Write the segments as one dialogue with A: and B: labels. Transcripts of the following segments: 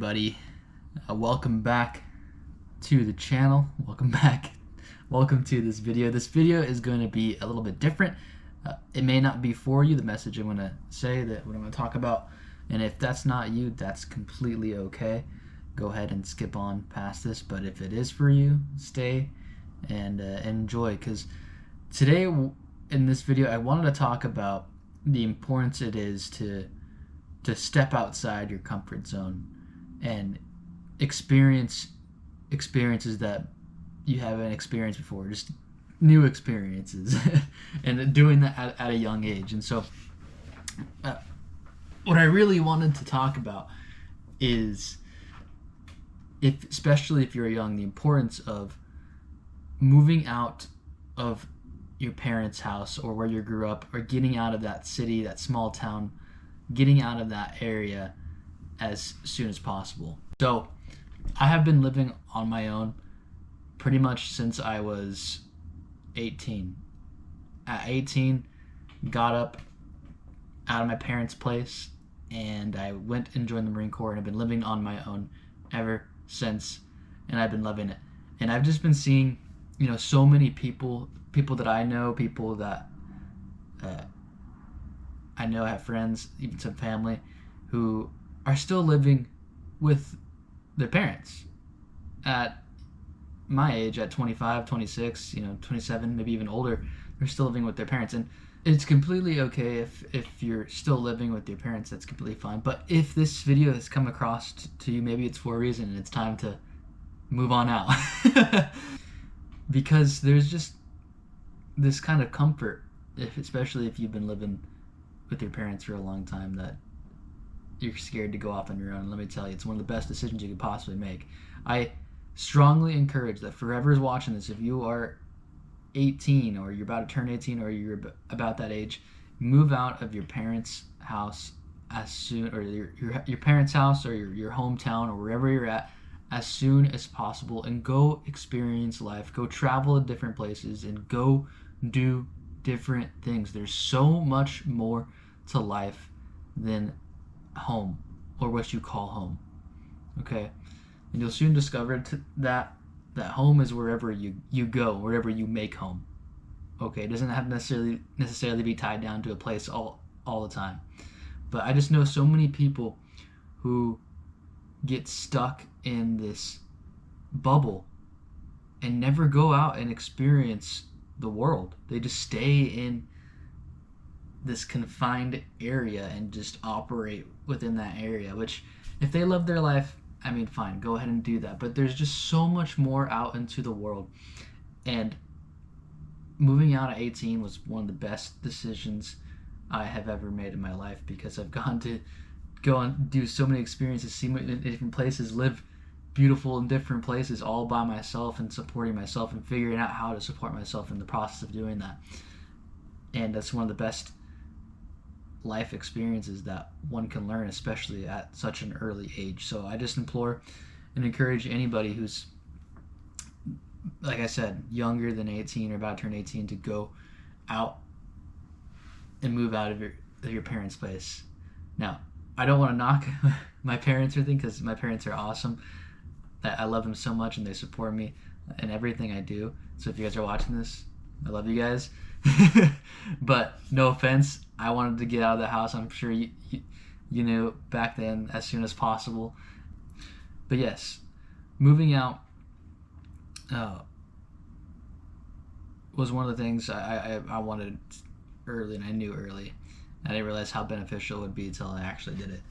A: Buddy, welcome back to the channel. Welcome to this video. This video is going to be a little bit different. It may not be for you, the message I'm going to say, that what I'm going to talk about, and if that's not you, that's completely okay. Go ahead and skip on past this, but if it is for you, stay and enjoy, because today in this video I wanted to talk about the importance it is to step outside your comfort zone and experiences that you haven't experienced before, just new experiences, and doing that at a young age. And so what I really wanted to talk about is, especially if you're young, the importance of moving out of your parents' house or where you grew up, or getting out of that city, that small town, getting out of that area as soon as possible. So I have been living on my own pretty much since I was 18. At 18, got up out of my parents' place and I went and joined the Marine Corps, and I've been living on my own ever since, and I've been loving it. And I've just been seeing, so many people that I know, people that I know, have friends, even some family, who are still living with their parents at my age, at 25, 26, 27, maybe even older. They're still living with their parents, and it's completely okay if you're still living with your parents. That's completely fine. But if this video has come across to you, maybe it's for a reason, and it's time to move on out. Because there's just this kind of comfort, especially if you've been living with your parents for a long time, that you're scared to go off on your own. Let me tell you, it's one of the best decisions you could possibly make. I strongly encourage that for whoever's watching this, if you are 18 or you're about to turn 18 or you're about that age, move out of your parents' house as soon, or your parents' house, or your hometown, or wherever you're at, as soon as possible, and go experience life. Go travel to different places and go do different things. There's so much more to life than home, or what you call home. Okay? And you'll soon discover that home is wherever you go, wherever you make home. Okay? It doesn't have necessarily be tied down to a place all the time. But I just know so many people who get stuck in this bubble and never go out and experience the world. They just stay in this confined area and just operate within that area, which, if they love their life, I mean, fine, go ahead and do that. But there's just so much more out into the world. And moving out at 18 was one of the best decisions I have ever made in my life, because I've gone to go and do so many experiences, see different places, live beautiful in different places, all by myself, and supporting myself and figuring out how to support myself in the process of doing that. And that's one of the best life experiences that one can learn, especially at such an early age. So I just implore and encourage anybody who's, like I said, younger than 18 or about to turn 18, to go out and move out of your parents' place. Now, I don't want to knock my parents or anything, because my parents are awesome. I love them so much, and they support me in everything I do. So if you guys are watching this, I love you guys. But no offense, I wanted to get out of the house. I'm sure you knew back then, as soon as possible. But yes, moving out was one of the things I wanted early, and I knew early. I didn't realize how beneficial it would be until I actually did it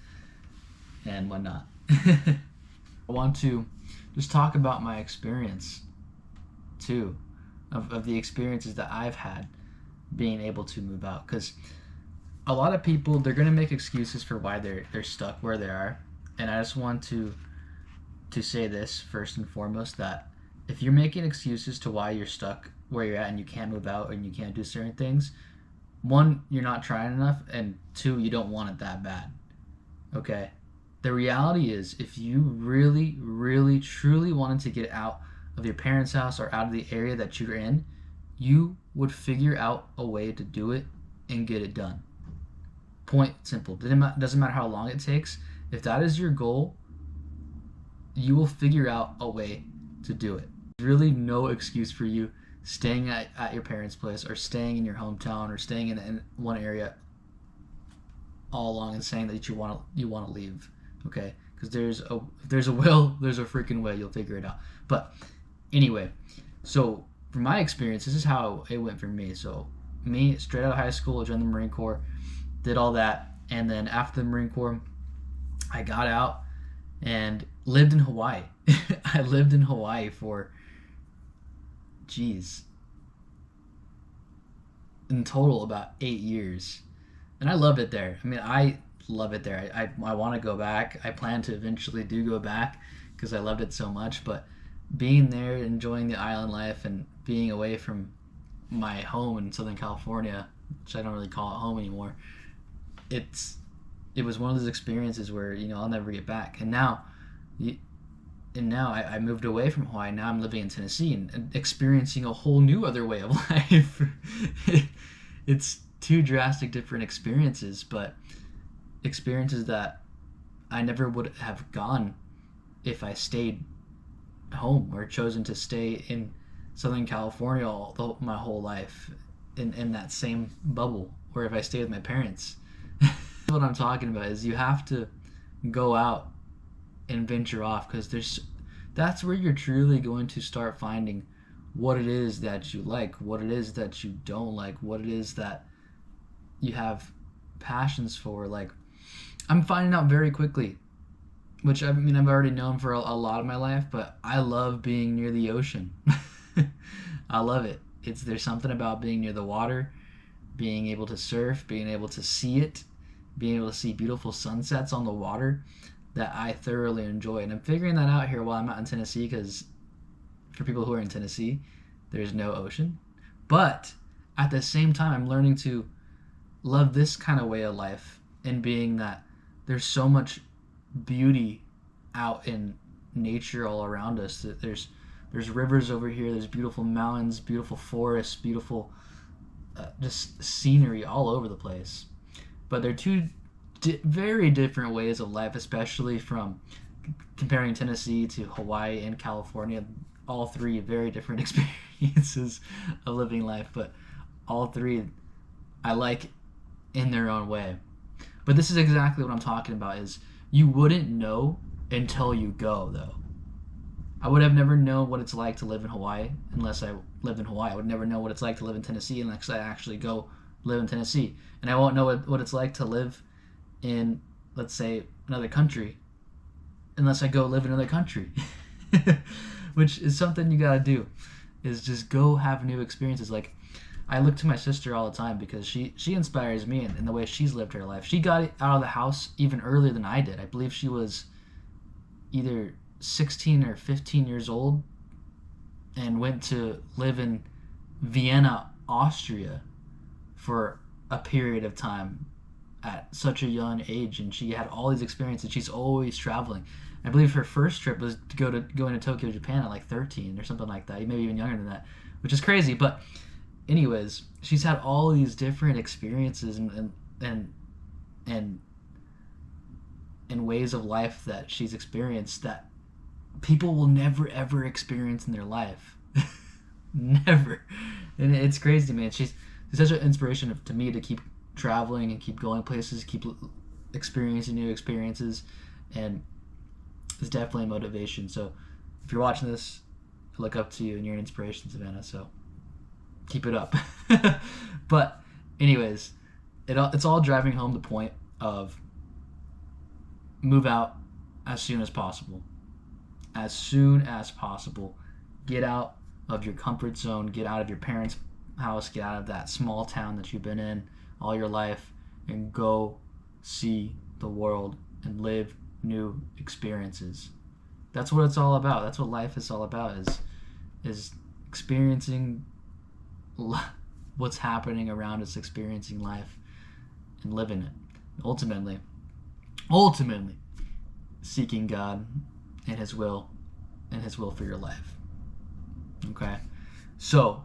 A: and whatnot. I want to just talk about my experience too, of the experiences that I've had being able to move out, because a lot of people, they're going to make excuses for why they're stuck where they are. And I just want to say this first and foremost, that if you're making excuses to why you're stuck where you're at and you can't move out and you can't do certain things, one, you're not trying enough, and two, you don't want it that bad. Okay? The reality is, if you really, really, truly wanted to get out of your parents' house or out of the area that you're in, you would figure out a way to do it and get it done. Point simple. Doesn't matter how long it takes. If that is your goal, you will figure out a way to do it. There's really no excuse for you staying at your parents' place or staying in your hometown or staying in one area all along and saying that you want to leave. Okay, because if there's a will, there's a freaking way. You'll figure it out. But anyway, so from my experience, this is how it went for me. So me, straight out of high school, I joined the Marine Corps, did all that, and then after the Marine Corps, I got out and lived in Hawaii. I lived in Hawaii for, geez, in total about 8 years, and I loved it there. I mean, I love it there. I want to go back. I plan to eventually do go back because I loved it so much. But being there, enjoying the island life, and being away from my home in Southern California, which I don't really call it home anymore, it's it was one of those experiences where I'll never get back. And now I moved away from Hawaii. Now I'm living in Tennessee and experiencing a whole new other way of life. It's two drastic different experiences, but experiences that I never would have gone if I stayed home or chosen to stay in Southern California my whole life in that same bubble, or if I stayed with my parents. What I'm talking about is you have to go out and venture off, because that's where you're truly going to start finding what it is that you like, what it is that you don't like, what it is that you have passions for. Like, I'm finding out very quickly, which I mean I've already known for a lot of my life, but I love being near the ocean. I love it. There's something about being near the water, being able to surf, being able to see it, being able to see beautiful sunsets on the water, that I thoroughly enjoy. And I'm figuring that out here while I'm out in Tennessee, because for people who are in Tennessee, there's no ocean. But at the same time, I'm learning to love this kind of way of life, and being that there's so much beauty out in nature all around us. That there's rivers over here, there's beautiful mountains, beautiful forests, beautiful just scenery all over the place. But they're two very different ways of life, especially from comparing Tennessee to Hawaii and California. All three very different experiences of living life, but all three I like in their own way. But this is exactly what I'm talking about, is you wouldn't know until you go, though. I would have never known what it's like to live in Hawaii unless I lived in Hawaii. I would never know what it's like to live in Tennessee unless I actually go live in Tennessee. And I won't know what it's like to live in, let's say, another country unless I go live in another country. Which is something you gotta do, is just go have new experiences. Like, I look to my sister all the time because she inspires me in the way she's lived her life. She got out of the house even earlier than I did. I believe she was either 16 or 15 years old and went to live in Vienna, Austria for a period of time at such a young age, and she had all these experiences. She's always traveling. I believe her first trip was to go into Tokyo, Japan at like 13 or something like that, maybe even younger than that, which is crazy. But anyways, she's had all these different experiences and ways of life that she's experienced that people will never ever experience in their life. Never. And it's crazy, man. She's such an inspiration to me to keep traveling and keep going places, keep experiencing new experiences, and it's definitely a motivation. So if you're watching this, I look up to you and you're an inspiration, Savannah, so keep it up. But anyways, it's all driving home the point of move out as soon as possible. As soon as possible. Get out of your comfort zone, get out of your parents' house, get out of that small town that you've been in all your life, and go see the world and live new experiences. That's what it's all about. That's what life is all about, is experiencing what's happening around us, experiencing life and living it. Ultimately seeking God and his will for your life. Okay? So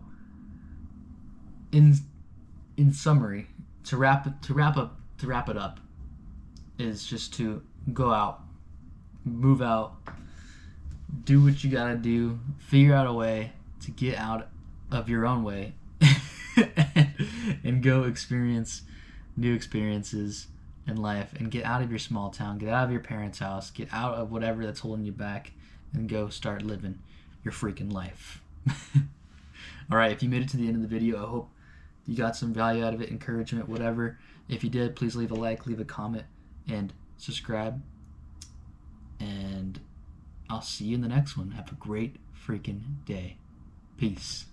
A: in summary, to wrap it up, is just to go out, move out, do what you gotta do. Figure out a way to get out of your own way and go experience new experiences in life and get out of your small town, get out of your parents' house, get out of whatever that's holding you back, and go start living your freaking life. All right, if you made it to the end of the video, I hope you got some value out of it, encouragement, whatever. If you did, please leave a like, leave a comment, and subscribe. And I'll see you in the next one. Have a great freaking day. Peace.